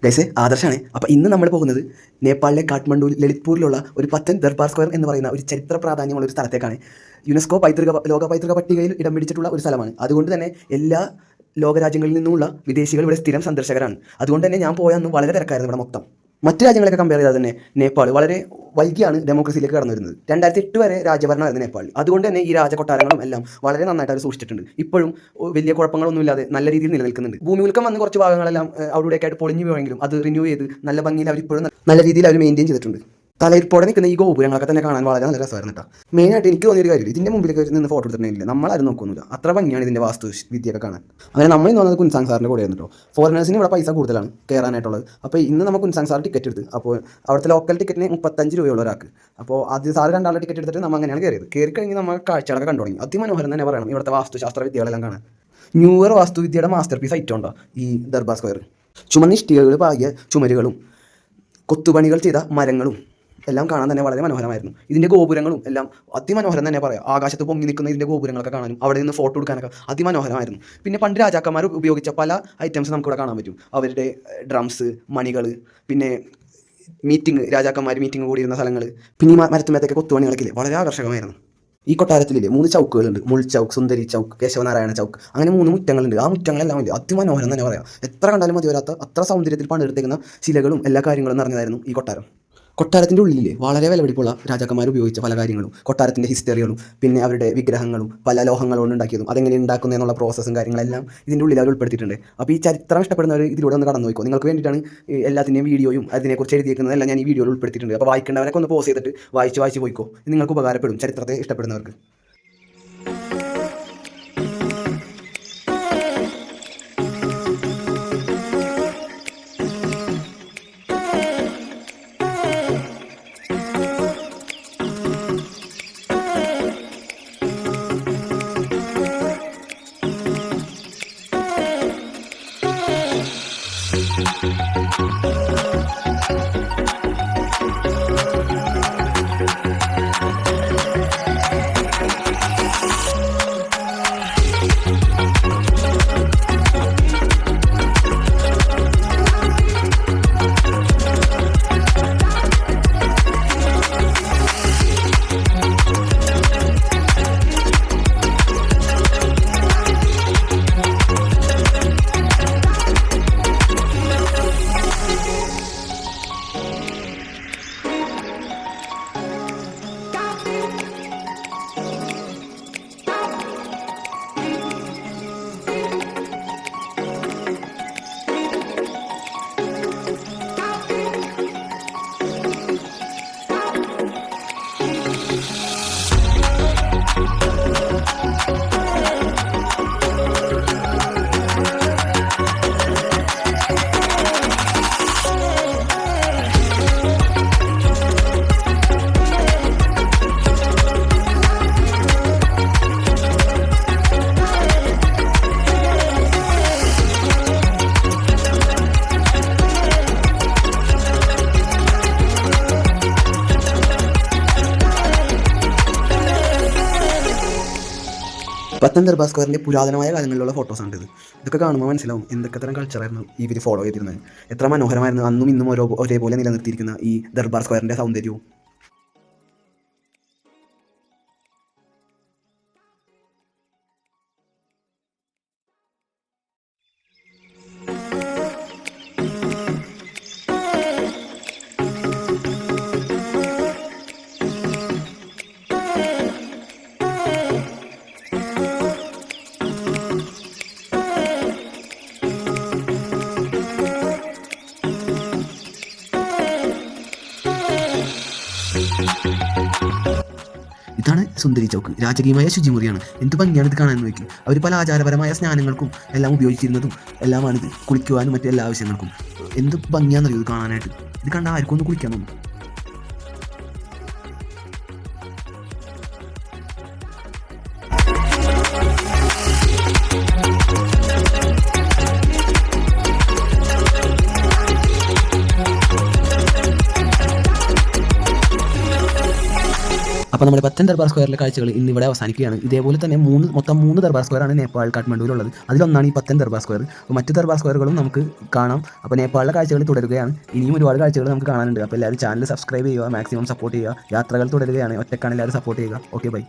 ഗൈസേ ആദർശാണ്. അപ്പോൾ ഇന്ന് നമ്മൾ പോകുന്നത് നേപ്പാളിലെ കാഠ്മണ്ഡുവിൽ ലളിത്പൂരിലുള്ള ഒരു പത്തൻ ദർബാർ സ്ക്വയർ എന്ന് പറയുന്ന ഒരു ചരിത്ര പ്രാധാന്യമുള്ള ഒരു സ്ഥലത്തേക്കാണ്. യുനെസ്കോ ലോക പൈതൃക പട്ടികയിൽ ഇടം പിടിച്ചിട്ടുള്ള ഒരു സ്ഥലമാണ്. അതുകൊണ്ട് തന്നെ എല്ലാ ലോകരാജ്യങ്ങളിൽ നിന്നുമുള്ള വിദേശികൾ ഇവിടെ സ്ഥിരം സന്ദർശകരാണ്. അതുകൊണ്ട് തന്നെ ഞാൻ പോയ അന്ന് വളരെ തിരക്കായിരുന്നു ഇവിടെ മൊത്തം. മറ്റു രാജ്യങ്ങളൊക്കെ കമ്പയർ ചെയ്താൽ തന്നെ നേപ്പാൾ വളരെ വൈകിയാണ് ഡെമോക്രസിയിലേക്ക് കടന്നു വരുന്നത്. 2008 വരെ രാജഭരണമായിരുന്നു നേപ്പാളിൽ. അതുകൊണ്ട് തന്നെ ഈ രാജകൊട്ടാരങ്ങളും എല്ലാം വളരെ നന്നായിട്ട് അവർ സൂക്ഷിച്ചിട്ടുണ്ട്. ഇപ്പോഴും വലിയ കുഴപ്പങ്ങളൊന്നുമില്ലാതെ നല്ല രീതിയിൽ നിലനിൽക്കുന്നുണ്ട്. ഭൂമികുലുക്കം വന്ന് കുറച്ച് ഭാഗങ്ങളെല്ലാം അവിടെയൊക്കെ ആയിട്ട് പൊളിഞ്ഞു പോയെങ്കിലും അത് റിന്യൂ ചെയ്ത് നല്ല ഭംഗിയിൽ അവർ ഇപ്പോഴും നല്ല രീതിയിൽ അവർ മെയിൻറ്റെയിൻ ചെയ്തിട്ടുണ്ട്. തലയിരിപ്പോടെ നിൽക്കുന്ന ഈ ഗോപുരങ്ങളൊക്കെ തന്നെ കാണാൻ വളരെ നല്ല രസമായിരുന്നു കേട്ടോ. മെയിനായിട്ട് എനിക്ക് തോന്നിയൊരു കാര്യം, ഇതിൻ്റെ മുമ്പിലേക്ക് നിന്ന് ഫോട്ടോ എടുത്തിട്ടുണ്ടെങ്കിൽ നമ്മളാരും നോക്കുന്നില്ല. അത്ര ഭംഗിയാണ് ഇതിൻ്റെ വാസ്തു വിദ്യയൊക്കെ കാണാൻ. അങ്ങനെ നമ്മൾ ഇന്ന് വന്നത് കുൻസാങ് സാറിൻ്റെ കൂടെ ആയിരുന്നു കേട്ടോ. ഫോറിനേഴ്സിന് ഇവിടെ പൈസ കൂടുതലാണ് കയറാനായിട്ടുള്ളത്. അപ്പോൾ ഇന്ന് നമ്മൾ കുൻസാങ് സാർ ടിക്കറ്റ് എടുത്ത്. അപ്പോൾ അവിടുത്തെ ലോക്കൽ ടിക്കറ്റിന് 35 രൂപയുള്ള ഒരാൾക്ക്. അപ്പോൾ ആദ്യം സാറ് 2 ആളുടെ ടിക്കറ്റ് എടുത്തിട്ട് നമ്മൾ അങ്ങനെയാണ് കയറിയത്. കയറി കഴിഞ്ഞ് നമ്മൾ കാഴ്ചകളൊക്കെ കണ്ടു തുടങ്ങി. അതിമനോഹരം തന്നെ പറയണം ഇവിടുത്തെ വാസ്തുശാസ്ത്ര വിദ്യകളെല്ലാം കാണാൻ. ന്യൂ ഇയർ വാസ്തുവിദ്യയുടെ മാസ്റ്റർ പീസ് ഐറ്റം ഉണ്ടോ ഈ ദർബാർ സ്ക്വയർ. ചുമന്ന ഇഷ്ടികകൾ പാകിയ ചുമരുകളും കൊത്തുപണികൾ ചെയ്ത മരങ്ങളും എല്ലാം കാണാൻ തന്നെ വളരെ മനോഹരമായിരുന്നു. ഇതിൻ്റെ ഗോപുരങ്ങളും എല്ലാം അതിമനോഹരം തന്നെ പറയാം. ആകാശത്ത് പൊങ്ങി നിൽക്കുന്ന ഇതിൻ്റെ ഗോപുരങ്ങളൊക്കെ കാണാനും അവിടെ നിന്ന് ഫോട്ടോ എടുക്കാനൊക്കെ അതിമനോഹരമായിരുന്നു. പിന്നെ പണ്ട് രാജാക്കന്മാർ ഉപയോഗിച്ച പല ഐറ്റംസ് നമുക്കിവിടെ കാണാൻ പറ്റും. അവരുടെ ഡ്രംസ്, മണികൾ, പിന്നെ രാജാക്കന്മാർ മീറ്റിംഗ് കൂടിയിരുന്ന സ്ഥലങ്ങൾ, പിന്നെ ഈ മരത്തുമേത്തൊക്കെ കൊത്തുപണികളൊക്കെ വളരെ ആകർഷകമായിരുന്നു. ഈ കൊട്ടാരത്തിലെ 3 ചൗക്കുകളുണ്ട്. മുൾ ചൗക്ക്, സുന്ദരി ചൗക്ക്, കേശവനാരായണ ചൗക്ക്, അങ്ങനെ 3 മുറ്റങ്ങളുണ്ട്. ആ മുറ്റങ്ങളെല്ലാം വലിയ അതിമനോഹരം തന്നെ പറയാം. എത്ര കണ്ടാലും മതി വരാത്ത അത്ര സൗന്ദര്യത്തിൽ പണിയെടുത്തേക്കുന്ന ശിലകളും എല്ലാ കാര്യങ്ങളും നിറഞ്ഞതായിരുന്നു ഈ കൊട്ടാരം. കൊട്ടാരത്തിൻ്റെ ഉള്ളിൽ വളരെ വിലപിടിപ്പുള്ള രാജാക്കന്മാർ ഉപയോഗിച്ച പല കാര്യങ്ങളും, കൊട്ടാരത്തിൻ്റെ ഹിസ്റ്ററികളും, പിന്നെ അവരുടെ വിഗ്രഹങ്ങളും പല ലോഹങ്ങളുകൊണ്ട് ഉണ്ടാക്കിയതും അതെങ്ങനെ ഉണ്ടാക്കുന്നതെന്നുള്ള പ്രോസസ്സും കാര്യങ്ങളെല്ലാം ഇതിൻ്റെ ഉള്ളിൽ അവർ ഉൾപ്പെടുത്തിയിട്ടുണ്ട്. അപ്പോൾ ഈ ചരിത്രം ഇഷ്ടപ്പെടുന്നവർ ഇതിലൂടെ ഒന്ന് കടന്നു നോക്കോ. നിങ്ങൾക്ക് വേണ്ടിയിട്ടാണ് എല്ലാത്തിൻ്റെയും വീഡിയോയും അതിനെക്കുറിച്ച് എഴുതിയിരിക്കുന്നതെല്ലാം ഞാൻ ഈ വീഡിയോയിൽ ഉൾപ്പെടുത്തിയിട്ടുണ്ട്. അപ്പോൾ വായിക്കേണ്ടവരൊക്കെ ഒന്ന് പോസ് ചെയ്തിട്ട് വായിച്ച് പോയിക്കോ. ഇത് നിങ്ങൾക്ക് ഉപകാരപ്പെടും ചരിത്രത്തെ ഇഷ്ടപ്പെടുന്നവർക്ക്. പത്തൻ ദർബാർ സ്ക്വയറിൻ്റെ പുരാതനമായ കാലങ്ങളിലുള്ള ഫോട്ടോസാണ് ഇത്. ഇതൊക്കെ കാണുമ്പോൾ മനസ്സിലാവും എന്തൊക്കെ തരം കൾച്ചറായിരുന്നു ഇവർ ഫോളോ ചെയ്തിരുന്നത്. എത്ര മനോഹരമായിരുന്നു അന്നും ഇന്നും ഒരേപോലെ നിലനിർത്തിയിരിക്കുന്ന ഈ ദർബാർ സ്ക്വയറിൻ്റെ സൗന്ദര്യവും. ഇതാണ് സുന്ദരി ചൗക്ക്. രാജകീയമായ ശുചിമുറിയാണ്. എന്ത് ഭംഗിയാണ് ഇത് കാണാൻ നോക്കി. അവർ പല ആചാരപരമായ സ്നാനങ്ങൾക്കും എല്ലാം ഉപയോഗിച്ചിരുന്നതും എല്ലാമാണിത്. കുളിക്കുവാനും മറ്റു എല്ലാ ആവശ്യങ്ങൾക്കും എന്ത് ഭംഗിയാണെന്നറിയോ ഇത് കാണാനായിട്ട്. ഇത് കണ്ടാൽ ആർക്കും ഒന്ന് കുളിക്കാൻ തോന്നും. അപ്പോൾ നമ്മുടെ പത്തൻ ദർബാർ സ്ക്വയറിലെ കാഴ്ചകൾ ഇന്നിവിടെ അവസാനിക്കുകയാണ്. ഇതേപോലെ തന്നെ മൊത്തം മൂന്ന് ദർബാർ സ്ക്വയറാണ് നേപ്പാൾ കാഠ്മണ്ഡുവിലുള്ളത്. അതിലൊന്നാണ് ഈ പത്തൻ ദർബാർ സ്ക്വയർ. അപ്പോൾ മറ്റ് ദർബാർ സ്ക്വയറുകളും നമുക്ക് കാണാം. അപ്പോൾ നേപ്പാളിലെ കാഴ്ചകൾ തുടരുകയാണ്. ഇനിയും ഒരുപാട് കാഴ്ചകൾ നമുക്ക് കാണാനുണ്ട്. അപ്പോൾ എല്ലാവരും ചാനൽ സബ്സ്ക്രൈബ് ചെയ്യുക, മാക്സിമം സപ്പോർട്ട് ചെയ്യുക. യാത്രകൾ തുടരുകയാണ്. ഒറ്റക്കാണ്, എല്ലാവരും സപ്പോർട്ട് ചെയ്യുക. Okay, by.